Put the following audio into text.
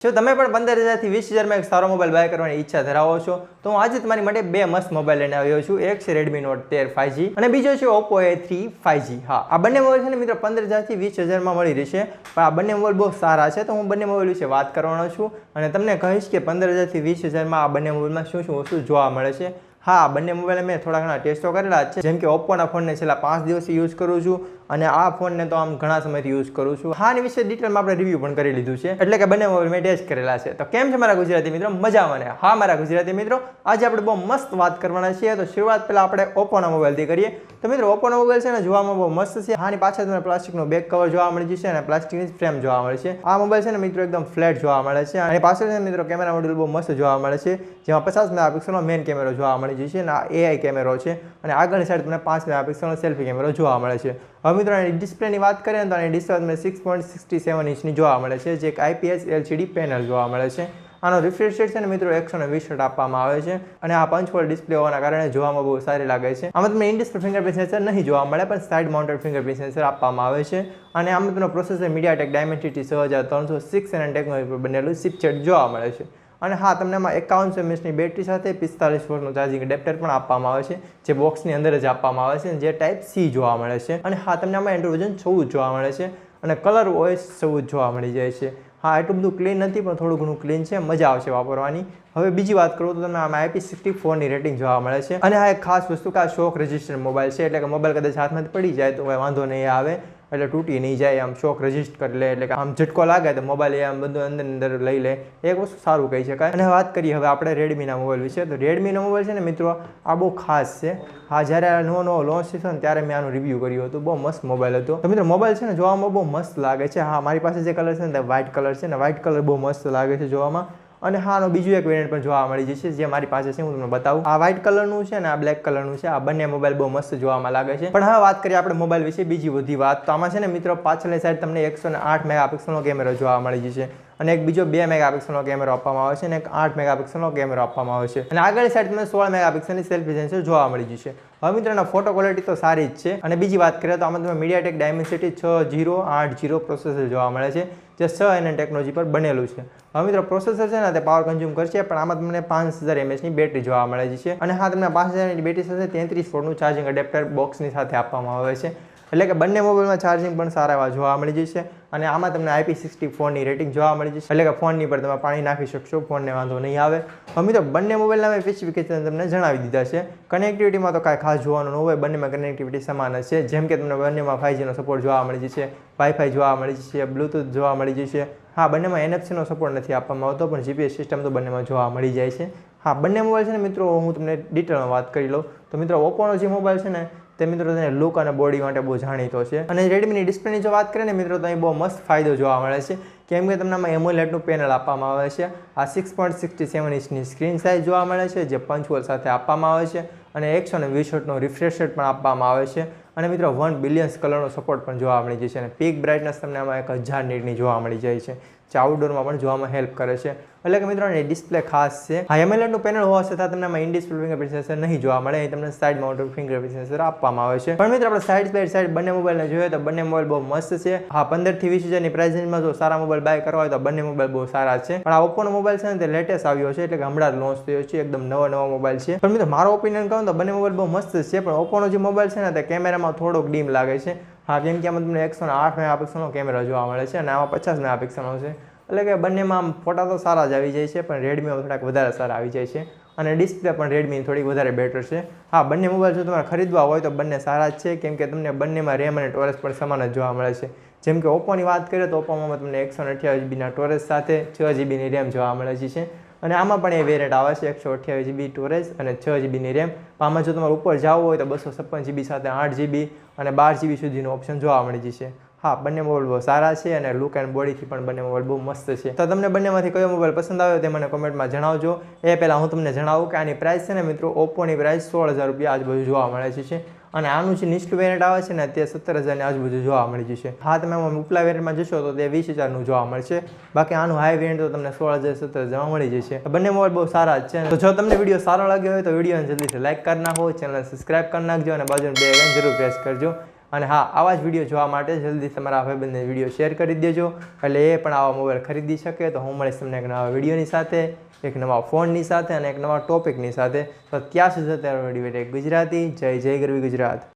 જો તમે પણ 15,000 થી 20,000 માં એક સારો મોબાઈલ બાય કરવાની ઈચ્છા ધરાવો છો તો હું આજે તમારી માટે બે મસ્ત મોબાઈલ લઈને આવ્યો છું. એક છે Redmi Note 13 5G અને બીજો છે Oppo A3 5G. હા, આ બંને મોબાઈલ છે ને મિત્રો 15,000 થી 20,000 માં મળી રહેશે. પણ આ બંને મોબાઈલ બહુ સારા છે તો હું બંને મોબાઈલ વિશે વાત કરવાનો છું અને તમને કહીશ કે 15,000 થી 20,000 માં આ બંને મોબાઈલમાં શું શું વસ્તુ જોવા મળે છે. હા, બંને મોબાઈલ મેં થોડા ઘણા ટેસ્ટો કરેલા છે, જેમ કે ઓપ્પોના ફોનને છેલ્લા 5 દિવસથી યુઝ કરું છું અને આ ફોનને તો આમ ઘણા સમયથી યુઝ કરું છું. હા, એની વિશે ડિટેલમાં આપણે રિવ્યૂ પણ કરી લીધું છે, એટલે કે બંને મોબાઈલ મેં ટેસ્ટ કરેલા છે. તો કેમ છે મારા ગુજરાતી મિત્રો? મજામાં ને? હા મારા ગુજરાતી મિત્રો, આજે આપણે બહુ મસ્ત વાત કરવાના છીએ. તો શરૂઆત પહેલાં આપણે ઓપ્પોના મોબાઈલથી કરીએ. તો મિત્રો ઓપ્પોનો મોબાઈલ છે ને જોવામાં બહુ મસ્ત છે. આની પાછળ તમને પ્લાસ્ટિકનો બેક કવર જોવા મળી જશે અને પ્લાસ્ટિકની ફ્રેમ જોવા મળે છે. આ મોબાઈલ છે ને મિત્રો એકદમ ફ્લેટ જોવા મળે છે અને પાછળ છે મિત્રો કેમેરા મોડ્યુલ બહુ મસ્ત જોવા મળે છે, જેમાં 50 મેગાપિક્સલનો મેઇન કેમેરો જોવા મળી જશે અને આ AI કેમેરો છે અને આગળની સાઈડ તમને 5 મેગાપિક્સલનો સેલ્ફી કેમેરો જોવા મળે છે. હવે મિત્રો આની ડિસ્પ્લેની વાત કરીએ તો આની ડિસ્પ્લે તમને 6.67 ઇંચની જોવા મળે છે, જે એક IPS LCD પેનલ જોવા મળે છે. આનો રિફ્રેશ રેટ છે ને મિત્રો 120 હર્ટ્ઝ આપવામાં આવે છે અને આ પંચ હોલ ડિસ્પ્લે હોવાના કારણે જોવામાં બહુ સારી લાગે છે. આમાં તમને ઇન ડિસ્પ્લે ફિંગરપ્રિન્ટ સેન્સર નહીં જોવા મળે, પણ સાઇડ માઉન્ટેડ ફિંગરપ્રિન્ટ સેન્સર આપવામાં આવે છે અને આમાં તમને પ્રોસેસર MediaTek Dimensity 6306 એના ટેકનોલોજી પર બનેલું ચિપસેટ જોવા મળે છે. અને હા, તમને આમાં 5100 mAhની બેટરી સાથે 45 વોટનું ચાર્જિંગ એડેપ્ટર પણ આપવામાં આવે છે, જે બોક્સની અંદર જ આપવામાં આવે છે, જે ટાઈપ C જોવા મળે છે. અને હા, તમને આમાં એન્ડ્રોઇડ વર્ઝન 14 જોવા મળે છે અને કલર OS 14 જોવા મળી જાય છે. હા, એટલું બધું ક્લીન નથી પણ થોડું ઘણું ક્લીન છે, મજા આવશે વાપરવાની. હવે બીજી વાત કરું તો તમને આમાં IP64ની રેટિંગ જોવા મળે છે અને આ એક ખાસ વસ્તુ કે આ શોક રેઝિસ્ટન્ટ મોબાઈલ છે, એટલે કે મોબાઈલ કદાચ હાથમાંથી પડી જાય તો કંઈ વાંધો નહીં આવે, એટલે તૂટી નહીં જાય. આમ શોક રેઝિસ્ટ કરી લે, એટલે કે આમ ઝટકો લાગે તો મોબાઈલ આમ બધું અંદર લઈ લે, એક વસ્તુ સારું કહી શકાય. અને વાત કરીએ હવે આપણે રેડમીના મોબાઈલ વિશે. તો રેડમીનો મોબાઈલ છે ને મિત્રો આ બહુ ખાસ છે. હા, જ્યારે આ નવો લોન્ચ થયો ને ત્યારે મેં આનું રિવ્યૂ કર્યું હતું. બહુ મસ્ત મોબાઈલ હતો. તો મિત્રો મોબાઈલ છે ને જોવામાં બહુ મસ્ત લાગે છે. હા, મારી પાસે જે કલર છે ને તે વ્હાઇટ કલર છે ને વ્હાઇટ કલર બહુ મસ્ત લાગે છે જોવામાં. અને હા, આનો બીજું એક વેરિયન્ટ પણ જોવા મળી જશે, જે મારી પાસે છે, હું તમને બતાવું. આ વ્હાઇટ કલરનું છે ને આ બ્લેક કલરનું છે. આ બંને મોબાઈલ બહુ મસ્ત જોવામાં લાગે છે. પણ હવે વાત કરીએ આપણે મોબાઈલ વિશે બીજી બધી વાત. તો આમાં છે ને મિત્રો પાછળની સાઈડ તમને 108 મેગાપિક્સલનો કેમેરો જોવા મળી જશે અને એક બીજો 2 મેગાપિક્સલનો કેમેરો આપવામાં આવે છે અને એક 8 મેગાપિક્સલનો કેમેરો આપવામાં આવે છે અને આગળની સાઈડ તમને 16 મેગાપિક્સલની સેલ્ફી સેન્સર જોવા મળી જશે. હવે મિત્રો એના ફોટો ક્વોલિટી તો સારી જ છે. અને બીજી વાત કરીએ તો આમાં તમે MediaTek Dimensity 6080 પ્રોસેસર જોવા મળે છે, જે 6nm ટેકનોલોજી પર બનેલું છે. હવે મિત્રો પ્રોસેસર છે ને તે પાવર કન્ઝ્યુમ કરશે, પણ આમાં તમને 5000 mAhની બેટરી જોવા મળે છે. અને હા, તમને 5000 mAhની બેટરી સાથે 33 વોટનું ચાર્જિંગ એડેપ્ટર બોક્સની સાથે આપવામાં આવે છે, એટલે કે બંને મોબાઈલમાં ચાર્જિંગ પણ સારા એવા જોવા મળી જશે. અને આમાં તમને IP64ની રેટિંગ જોવા મળી જશે, એટલે કે ફોનની પર તમે પાણી નાખી શકશો, ફોનને વાંધો નહીં આવે. હવે મિત્રો બંને મોબાઈલના મેં સ્પેસિફિકેશન તમને જણાવી દીધા છે. કનેક્ટિવિટીમાં તો કાંઈ ખાસ જોવાનું ન હોય, બંનેમાં કનેક્ટિવિટી સમાન જ છે. જેમ કે તમને બંનેમાં 5Gનો સપોર્ટ જોવા મળી જશે, વાઈફાઈ જોવા મળી જશે, બ્લૂટૂથ જોવા મળી જશે. હા, બંનેમાં NFC નો સપોર્ટ નથી આપવામાં આવતો, પણ GPS સિસ્ટમ તો બંનેમાં જોવા મળી જાય છે. હા, બંને મોબાઈલ છે ને મિત્રો હું તમને ડિટેલમાં વાત કરી લઉં તો મિત્રો ઓપ્પોનો જે મોબાઈલ છે ને તે મિત્રો તેને લુક અને બોડી માટે બહુ જાણીતો છે. અને રેડમીની ડિસ્પ્લેની જો વાત કરીએ ને મિત્રો તો અહીં બહુ મસ્ત ફાયદો જોવા મળે છે, કેમ કે તમને આમાં AMOLEDનું પેનલ આપવામાં આવે છે. આ 6.67 ઇંચની સ્ક્રીન સાઇઝ જોવા મળે છે, જે પંચ હોલ સાથે આપવામાં આવે છે અને 120 હર્ટ્ઝનો રિફ્રેશ રેટ પણ આપવામાં આવે છે. અને મિત્રો 1 બિલિયન્સ કલરનો સપોર્ટ પણ જોવા મળી જશે અને પીક બ્રાઇટનેસ તમને આમાં 1000 નીટની જોવા મળી જાય છે, જે આઉટડોરમાં પણ જોવામાં હેલ્પ કરે છે. એટલે કે મિત્રો એની ડિસ્પ્લે ખાસ છે. હા, AMOLEDનું પેનલ હોવા છતાં તમને આમાં ઇન ડિસ્પ્લે ફિંગરપ્રિન્ટ સેન્સર નહીં જોવા મળે, અહીં તમને સાઇડ માઉન્ટેડ ફિંગરપ્રિન્ટ સેન્સર આપવામાં આવે છે. પણ મિત્રો આપણે સાઇડ બાય સાઇડ બંને મોબાઈલને જોઈએ તો બંને મોબાઈલ બહુ મસ્ત છે. હા, 15 થી 20,000ની પ્રાઇસ રેન્જમાં જો સારા મોબાઈલ બાય કરવા હોય તો બંને મોબાઈલ બહુ સારા છે. પણ આ ઓપ્પોનો મોબાઈલ છે ને તે લેટેસ્ટ આવ્યો છે, એટલે કે હમણાં જ લોન્ચ થયો છે, એકદમ નવો મોબાઈલ છે. પણ મિત્રો મારો ઓપિનિયન કહું તો બંને મોબાઈલ બહુ મસ્ત છે, પણ ઓપ્પોનો જે મોબાઈલ છે ને તે કેમેરામાં થોડોક ડીમ લાગે છે. હા, કેમ કે આમાં તમને 108 મેગાપિક્સલનો કેમેરો જોવા મળે છે અને આમાં 50 મેગાપિક્સલનો છે, એટલે કે બંનેમાં આમ ફોટા તો સારા જ આવી જાય છે, પણ રેડમીમાં થોડાક વધારે સારા આવી જાય છે અને ડિસ્પ્લે પણ રેડમીની થોડીક વધારે બેટર છે. હા, બંને મોબાઈલ જો તમારે ખરીદવા હોય તો બંને સારા જ છે, કેમ કે તમને બંનેમાં રેમ અને સ્ટોરેજ પણ સમાન જ જોવા મળે છે. જેમ કે ઓપ્પોની વાત કરીએ તો ઓપ્પોમાં તમને 128GBના સ્ટોરેજ સાથે 6GBની રેમ જોવા મળે છે અને આમાં પણ એ વેરિયન્ટ આવે છે 128GB સ્ટોરેજ અને 6GBની રેમ. આમાં જો તમારે ઉપર જવું હોય તો 256GB સાથે 8GB અને 12GB સુધીનું ઓપ્શન જોવા મળી જશે. હા, બંને મોબાઈલ બહુ સારા છે અને લુક એન્ડ બોડીથી પણ બંને મોબાઈલ બહુ મસ્ત છે. તો તમને બંનેમાંથી કયો મોબાઈલ પસંદ આવ્યો તે મને કોમેન્ટમાં જણાવજો. એ પહેલાં હું તમને જણાવું કે આની પ્રાઇસ છે ને મિત્રો ઓપ્પોની પ્રાઇસ 16,000 રૂપિયા આજુબાજુ જોવા મળે છે અને આનું જે નીચલું વેરિયન્ટ આવે છે ને તે 17,000ની આજુબાજુ જોવા મળી જશે. હા, તમે ઉપલા વેરિયન્ટમાં જશો તો તે 20,000નું જોવા મળશે, બાકી આનું હાઈ વેરિયન્ટ તો તમને 16,000 17,000માં મળી જશે. બંને મોબાઈલ બહુ સારા જ છે. તો જો તમને વિડીયો સારો લાગ્યો હોય તો વિડીયોને જલ્દીથી લાઈક કરી નાખો, ચેનલ સબસ્ક્રાઈબ કરી નાખજો અને બાજુનું બેલ આઇકન જરૂર પ્રેસ કરજો. અને હા, આવા જ વિડીયો જોવા માટે જલ્દી તમારા ભાઈબંધને વિડીયો શેર કરી દેજો, એટલે એ પણ આવા મોબાઈલ ખરીદી શકે. તો હું મળીશ તમને એક નવા વિડીયોની સાથે, એક નવા ફોનની સાથે અને એક નવા ટોપિકની સાથે. તો ત્યાં સુધી અત્યારે વિડીયો ગુજરાતી. જય જય ગરવી ગુજરાત.